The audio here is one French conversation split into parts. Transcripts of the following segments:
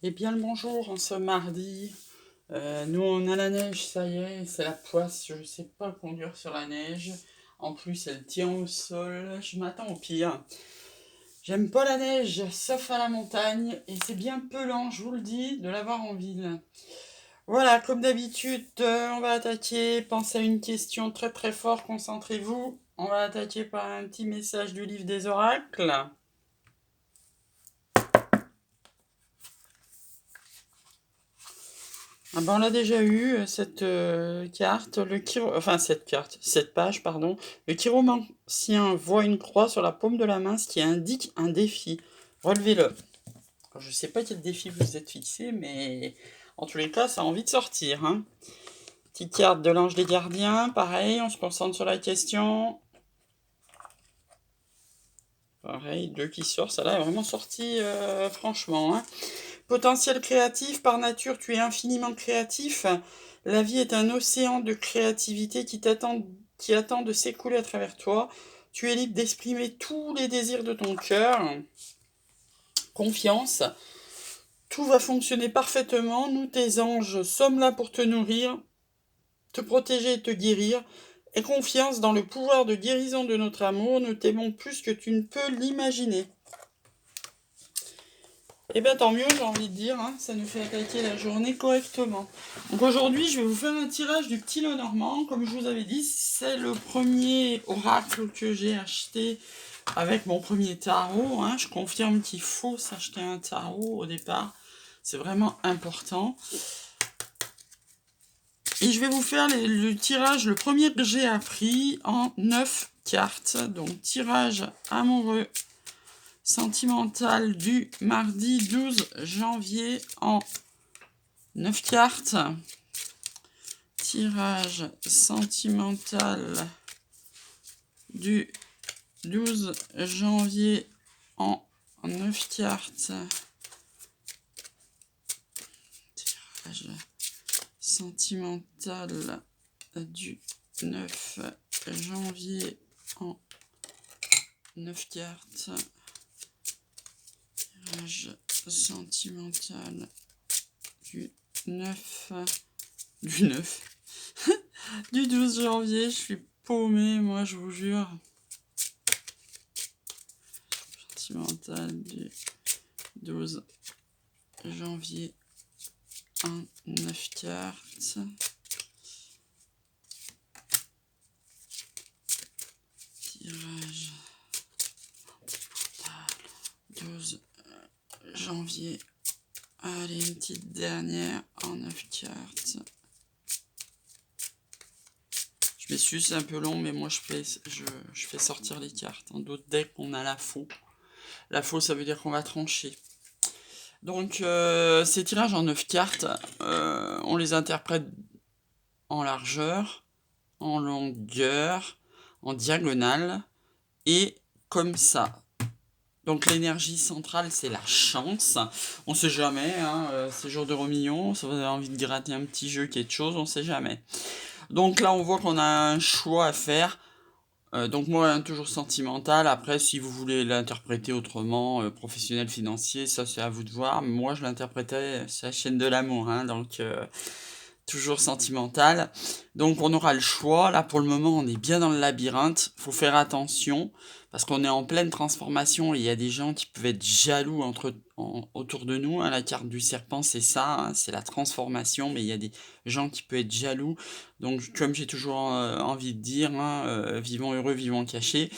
Eh bien le bonjour, en ce mardi. Nous on a la neige, ça y est, c'est la poisse, je sais pas conduire sur la neige. En plus elle tient au sol, je m'attends au pire. J'aime pas la neige, sauf à la montagne, et c'est bien pelant, je vous le dis, de l'avoir en ville. Voilà, comme d'habitude, on va attaquer, pensez à une question très très fort, concentrez-vous. On va attaquer par un petit message du livre des oracles. Ah ben, on l'a déjà eu, cette carte, cette page, pardon. Le chiromancien voit une croix sur la paume de la main, ce qui indique un défi. Relevez-le. Alors, je sais pas quel défi vous êtes fixé, mais en tous les cas, ça a envie de sortir, hein. Petite carte de l'ange des gardiens, pareil, on se concentre sur la question. Pareil, deux qui sortent, ça là est vraiment sorti, franchement, hein. Potentiel créatif, par nature, tu es infiniment créatif. La vie est un océan de créativité qui attend de s'écouler à travers toi. Tu es libre d'exprimer tous les désirs de ton cœur. Confiance. Tout va fonctionner parfaitement. Nous, tes anges, sommes là pour te nourrir, te protéger et te guérir. Et confiance dans le pouvoir de guérison de notre amour. Nous t'aimons plus que tu ne peux l'imaginer. Eh bien tant mieux, j'ai envie de dire, hein, ça nous fait attaquer la journée correctement. Donc aujourd'hui, je vais vous faire un tirage du petit Lenormand. Comme je vous avais dit, c'est le premier oracle que j'ai acheté avec mon premier tarot, hein. Je confirme qu'il faut s'acheter un tarot au départ. C'est vraiment important. Et je vais vous faire le tirage, le premier que j'ai appris en 9 cartes. Donc tirage amoureux sentimental du mardi 12 janvier en 9 cartes. Tirage sentimental du 12 janvier en 9 cartes. Tirage sentimental du 9 janvier en 9 cartes. Tirage sentimental du 9 du 12 janvier, je suis paumée, moi je vous jure. Sentimental du 12 janvier en 9 cartes. Tirage 12 janvier. Allez, une petite dernière en 9 cartes. Je m'excuse, c'est un peu long, mais moi je fais sortir les cartes. Dans d'autres decks, on a la faux. La faux, ça veut dire qu'on va trancher. Donc, ces tirages en 9 cartes, on les interprète en largeur, en longueur, en diagonale, et comme ça. Donc l'énergie centrale, c'est la chance. On sait jamais, hein, c'est jour de remillon, si vous avez envie de gratter un petit jeu, quelque chose, on sait jamais. Donc là, on voit qu'on a un choix à faire. Donc moi, toujours sentimental. Après, si vous voulez l'interpréter autrement, professionnel, financier, ça c'est à vous de voir. Moi, je l'interprétais, c'est la chaîne de l'amour, hein, donc toujours sentimental. Donc on aura le choix. Là, pour le moment, on est bien dans le labyrinthe. Faut faire attention parce qu'on est en pleine transformation et il y a des gens qui peuvent être jaloux autour de nous, hein. La carte du serpent, c'est ça, hein, c'est la transformation, mais il y a des gens qui peuvent être jaloux. Donc, comme j'ai toujours envie de dire, hein, vivons heureux, vivons cachés.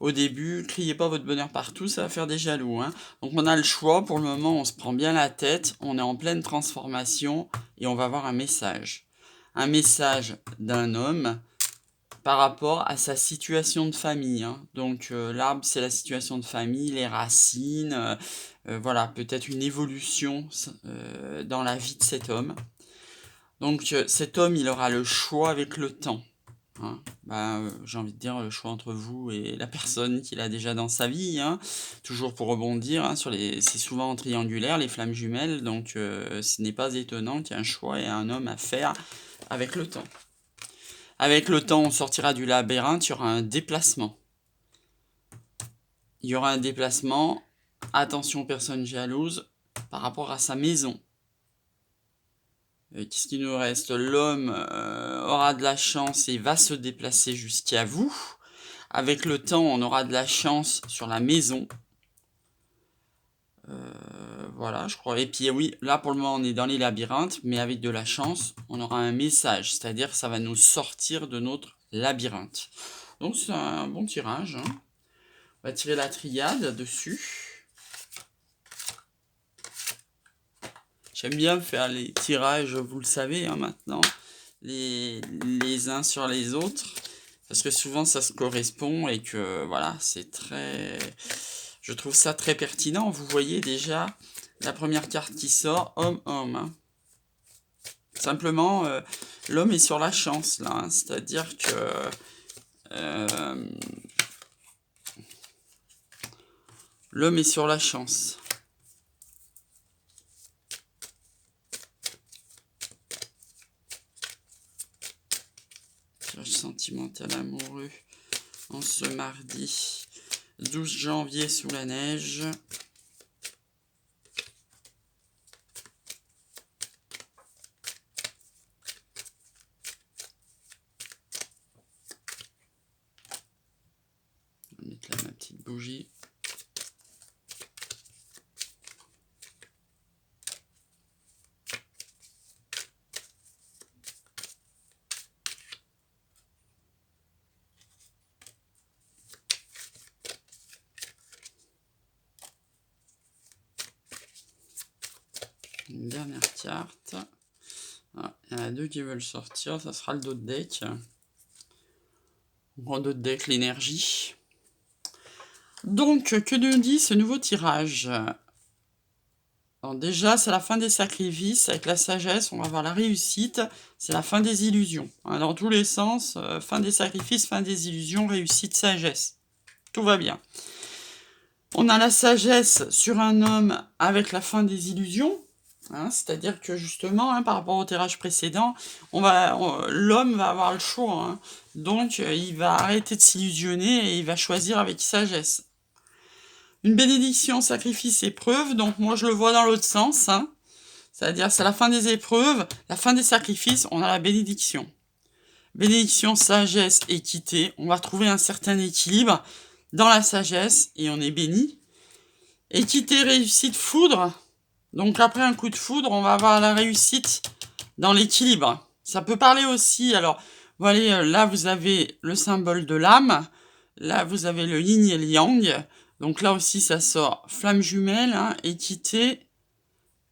Au début, criez pas votre bonheur partout, ça va faire des jaloux, hein. Donc on a le choix, pour le moment on se prend bien la tête, on est en pleine transformation et on va avoir un message. Un message d'un homme par rapport à sa situation de famille, hein. Donc l'arbre c'est la situation de famille, les racines, voilà, peut-être une évolution dans la vie de cet homme. Donc cet homme il aura le choix avec le temps. Hein, j'ai envie de dire le choix entre vous et la personne qu'il a déjà dans sa vie, hein. Toujours pour rebondir, hein, c'est souvent triangulaire les flammes jumelles, donc ce n'est pas étonnant qu'il y ait un choix et un homme à faire avec le temps. Avec le temps, on sortira du labyrinthe, il y aura un déplacement. Il y aura un déplacement. Attention aux personnes jalouses. par rapport à sa maison. Qu'est-ce qu'il nous reste? L'homme aura de la chance et va se déplacer jusqu'à vous. Avec le temps, on aura de la chance sur la maison. Voilà, je crois. Et puis oui, là pour le moment on est dans les labyrinthes, mais avec de la chance, on aura un message, c'est-à-dire ça va nous sortir de notre labyrinthe. Donc c'est un bon tirage. Hein. On va tirer la triade dessus. J'aime bien faire les tirages, vous le savez hein, maintenant, les uns sur les autres, parce que souvent ça se correspond et que voilà, c'est très... Je trouve ça très pertinent. Vous voyez déjà la première carte qui sort, homme-homme. Hein. Simplement, l'homme est sur la chance, là. Hein. C'est-à-dire que... l'homme est sur la chance. Tirage sentimental amoureux en ce mardi 12 janvier sous la neige. Je vais mettre là ma petite bougie. Une dernière carte. Ah, il y en a deux qui veulent sortir, ça sera le dos de deck. En dos de deck, l'énergie. Donc, que nous dit ce nouveau tirage? Alors déjà, c'est la fin des sacrifices. Avec la sagesse, on va voir la réussite. C'est la fin des illusions. Hein, dans tous les sens, fin des sacrifices, fin des illusions, réussite, sagesse. Tout va bien. On a la sagesse sur un homme avec la fin des illusions. Hein, c'est-à-dire que justement, hein, par rapport au tirage précédent, l'homme va avoir le choix. Hein. Donc, il va arrêter de s'illusionner et il va choisir avec sagesse. Une bénédiction, sacrifice, épreuve. Donc, moi, je le vois dans l'autre sens. Hein. C'est-à-dire, c'est la fin des épreuves, la fin des sacrifices, on a la bénédiction. Bénédiction, sagesse, équité. On va trouver un certain équilibre dans la sagesse et on est béni. Équité, réussite, foudre. Donc après un coup de foudre, on va avoir la réussite dans l'équilibre. Ça peut parler aussi, alors, voilà, là vous avez le symbole de l'âme, là vous avez le yin et le yang, donc là aussi ça sort flamme jumelle, hein, équité,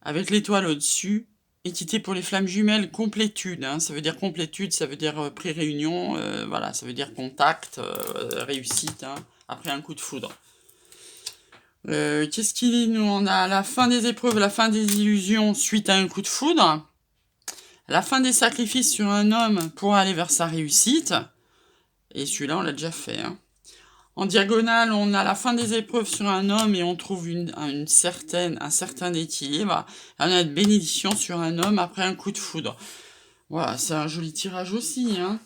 avec l'étoile au-dessus, équité pour les flammes jumelles, complétude, hein, ça veut dire complétude, ça veut dire pré-réunion, voilà, ça veut dire contact, réussite, hein, après un coup de foudre. Qu'est-ce qu'il dit, nous? On a la fin des épreuves, la fin des illusions suite à un coup de foudre. La fin des sacrifices sur un homme pour aller vers sa réussite. Et celui-là, on l'a déjà fait. Hein. En diagonale, on a la fin des épreuves sur un homme et on trouve un certain équilibre. On a une bénédiction sur un homme après un coup de foudre. Voilà, c'est un joli tirage aussi. Hein.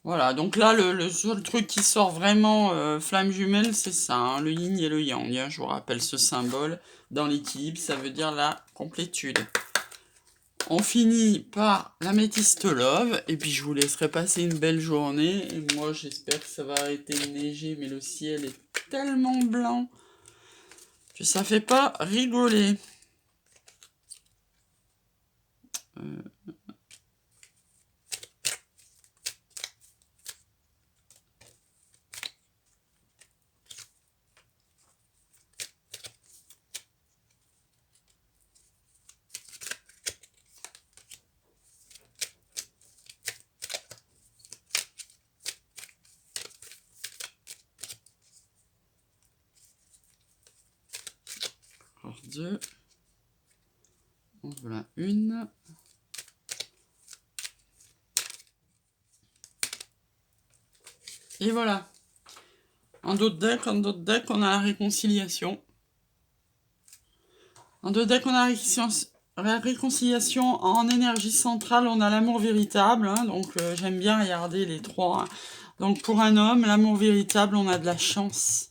Voilà, donc là, le seul truc qui sort vraiment flamme jumelle, c'est ça, hein, le yin et le yang. Hein, je vous rappelle ce symbole. Dans l'équilibre, ça veut dire la complétude. On finit par l'améthyste love, et puis je vous laisserai passer une belle journée. Et moi, j'espère que ça va arrêter de neiger, mais le ciel est tellement blanc que ça fait pas rigoler. Alors, deux. En voilà une. Et voilà. En d'autres decks, on a la réconciliation. En deux decks, on a la réconciliation. En énergie centrale, on a l'amour véritable. Hein, donc, j'aime bien regarder les trois. Hein. Donc, pour un homme, l'amour véritable, on a de la chance.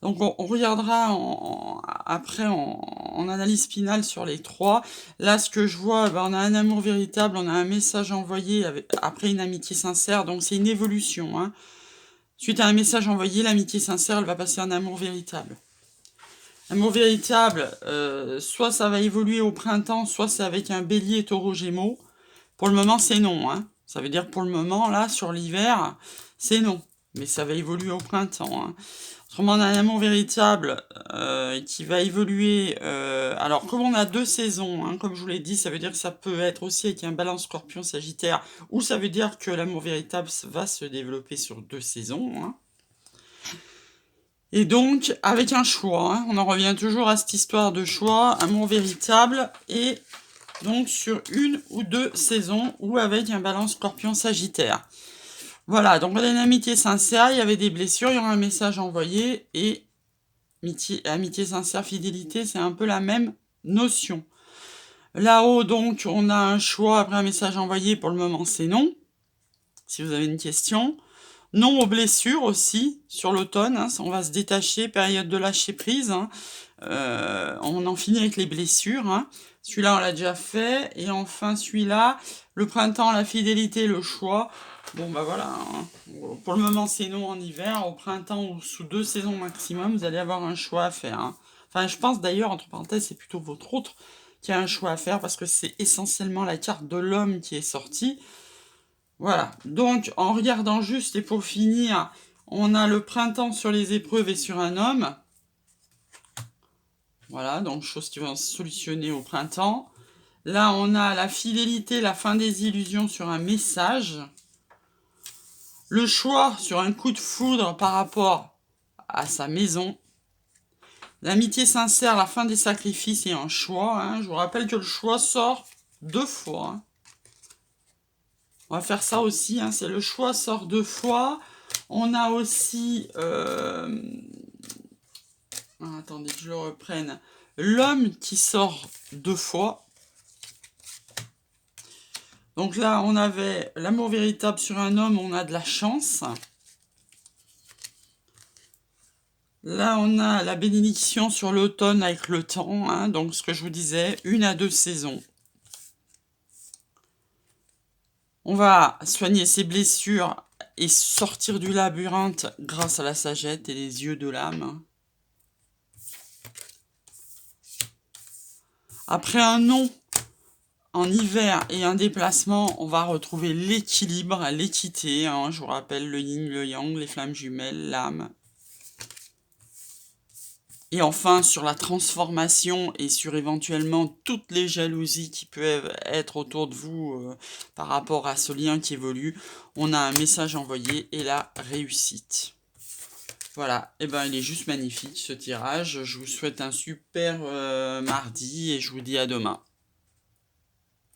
Donc on regardera après en analyse finale sur les 3. Là, ce que je vois, ben, on a un amour véritable, on a un message envoyé après une amitié sincère, donc c'est une évolution, hein. Suite à un message envoyé, l'amitié sincère, elle va passer en amour véritable. Amour véritable, soit ça va évoluer au printemps, soit c'est avec un bélier, taureau, gémeaux. Pour le moment, c'est non, hein. Ça veut dire pour le moment, là, sur l'hiver, c'est non. Mais ça va évoluer au printemps, hein. Autrement, on a un amour véritable qui va évoluer. Alors, comme on a 2 saisons, hein, comme je vous l'ai dit, ça veut dire que ça peut être aussi avec un balance scorpion sagittaire, ou ça veut dire que l'amour véritable va se développer sur 2 saisons, hein. Et donc, avec un choix, hein, on en revient toujours à cette histoire de choix, amour véritable, et donc sur 1 ou 2 saisons, ou avec un balance scorpion sagittaire. Voilà, donc on a une amitié sincère, il y avait des blessures, il y aura un message envoyé, et amitié sincère, fidélité, c'est un peu la même notion. Là-haut, donc, on a un choix après un message envoyé, pour le moment c'est non, si vous avez une question. Non aux blessures aussi, sur l'automne, hein, on va se détacher, période de lâcher prise, hein. On en finit avec les blessures, hein. Celui-là, on l'a déjà fait. Et enfin, celui-là, le printemps, la fidélité, le choix. Bon, bah voilà, hein. Pour le moment, c'est non en hiver. Au printemps, ou sous 2 saisons maximum, vous allez avoir un choix à faire, hein. Enfin, je pense d'ailleurs, entre parenthèses, c'est plutôt votre autre qui a un choix à faire, parce que c'est essentiellement la carte de l'homme qui est sortie. Voilà, donc en regardant juste, et pour finir, on a le printemps sur les épreuves et sur un homme. Voilà, donc choses qui vont se solutionner au printemps. Là, on a la fidélité, la fin des illusions sur un message. Le choix sur un coup de foudre par rapport à sa maison. L'amitié sincère, la fin des sacrifices et un choix, hein. Je vous rappelle que le choix sort 2 fois, hein. On va faire ça aussi, hein, c'est le choix sort 2 fois. On a aussi... attendez que je le reprenne. L'homme qui sort 2 fois. Donc là, on avait l'amour véritable sur un homme, on a de la chance. Là, on a la bénédiction sur l'automne avec le temps, hein, donc ce que je vous disais, 1 à 2 saisons. On va soigner ses blessures et sortir du labyrinthe grâce à la sagesse et les yeux de l'âme. Après un non en hiver et un déplacement, on va retrouver l'équilibre, l'équité, hein, je vous rappelle le yin, le yang, les flammes jumelles, l'âme. Et enfin, sur la transformation et sur éventuellement toutes les jalousies qui peuvent être autour de vous par rapport à ce lien qui évolue, on a un message envoyé et la réussite. Voilà, et ben il est juste magnifique ce tirage. Je vous souhaite un super mardi et je vous dis à demain.